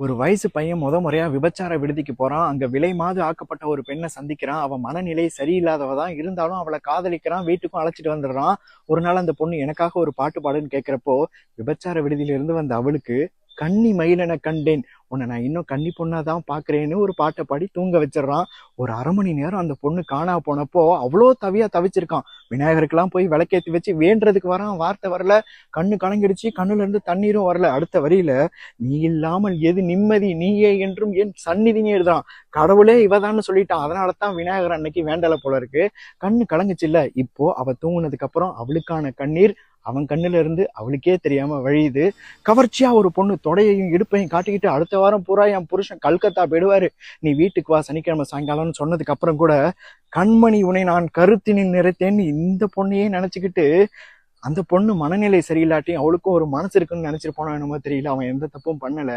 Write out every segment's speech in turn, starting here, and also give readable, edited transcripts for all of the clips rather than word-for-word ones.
ஒரு வயசு பையன் முறையா விபச்சார விடுதிக்கு போறான். அங்க விலை மாது ஆக்கப்பட்ட ஒரு பெண்ணை சந்திக்கிறான். அவன் மனநிலை சரியில்லாதவ தான் இருந்தாலும் அவளை காதலிக்கிறான். வீட்டுக்கும் அழைச்சிட்டு வந்துடுறான். ஒரு நாள் அந்த பொண்ணு எனக்காக ஒரு பாட்டு பாடுன்னு கேட்கிறப்போ, விபச்சார விடுதியில இருந்து வந்த அவளுக்கு கன்னி மயிலென கண்டேன், உன்னை நான் இன்னும் கன்னி பொண்ணாதான் பாக்குறேன்னு ஒரு பாட்டை பாடி தூங்க வச்சிடறான். ஒரு அரை மணி நேரம் அந்த பொண்ணு காணா போனப்போ அவ்வளோ தவிச்சிருக்கான். விநாயகருக்கெல்லாம் போய் விளக்கேத்தி வச்சு வேண்டதுக்கு வரான், வார்த்தை வரல. கண்ணு கலங்கிடுச்சு, கண்ணுல இருந்து தண்ணீரும் வரல. அடுத்த வரியில, நீ இல்லாமல் எது நிம்மதி, நீயே என்றும் என் சந்நிதினே எழுதுறான். கடவுளே இவதான்னு சொல்லிட்டான். அதனாலதான் விநாயகர் அன்னைக்கு வேண்டல போல இருக்கு. கண்ணு கலங்குச்சு இல்ல. இப்போ அவ தூங்குனதுக்கு அப்புறம் அவளுக்கான கண்ணீர் அவன் கண்ணுல இருந்து அவளுக்கே தெரியாம வழியுது. கவர்ச்சியா ஒரு பொண்ணு தொடையையும் இடுப்பையும் காட்டிக்கிட்டு, அடுத்த வாரம் பூரா என் புருஷன் கல்கத்தா போயிடுவாரு, நீ வீட்டுக்கு வா சனிக்கிழமை சாயங்காலம்னு சொன்னதுக்கு அப்புறம் கூட, கண்மணி உன்னை நான் கருத்தினில் நிறைத்தேன்னு இந்த பொண்ணையே நினைச்சுக்கிட்டு, அந்த பொண்ணு மனநிலை சரியில்லாட்டியும் அவளுக்கும் ஒரு மனசு இருக்குன்னு நினைச்சிருப்பானோ என்னமோ தெரியல. அவன் எந்த தப்பும் பண்ணல.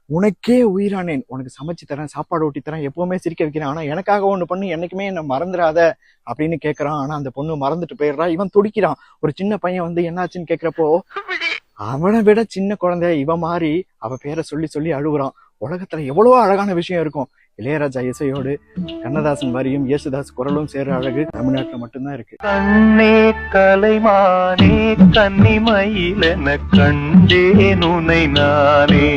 உனக்கே உயிரானேன், உனக்கு சமைச்சு தரேன், சாப்பாடு ஊட்டி தரேன், எப்பவுமே சிரிக்க வைக்கிறேன், ஆனா எனக்காக ஒண்ணு பண்ணு, என்னைக்குமே என்ன மறந்துடாத அப்படின்னு கேட்கறான். ஆனா அந்த பொண்ணு மறந்துட்டு போயிடுறா. இவன் துடிக்கிறான். ஒரு சின்ன பையன் வந்து என்னாச்சுன்னு கேட்கிறப்போ, அவனை விட சின்ன குழந்தை இவன் மாறி அவ பேரை சொல்லி சொல்லி அழுகுறான். உலகத்துல எவ்வளவோ அழகான விஷயம் இருக்கும். இளையராஜா இசையோடு கண்ணதாசன் வரியும் இயேசுதாஸ் குரலும் சேர அழகு தமிழ்நாட்டுல மட்டும்தான் இருக்கு. கண்ணே கலைமானே கன்னிமயிலென கண்டேன் உன்னை நானே.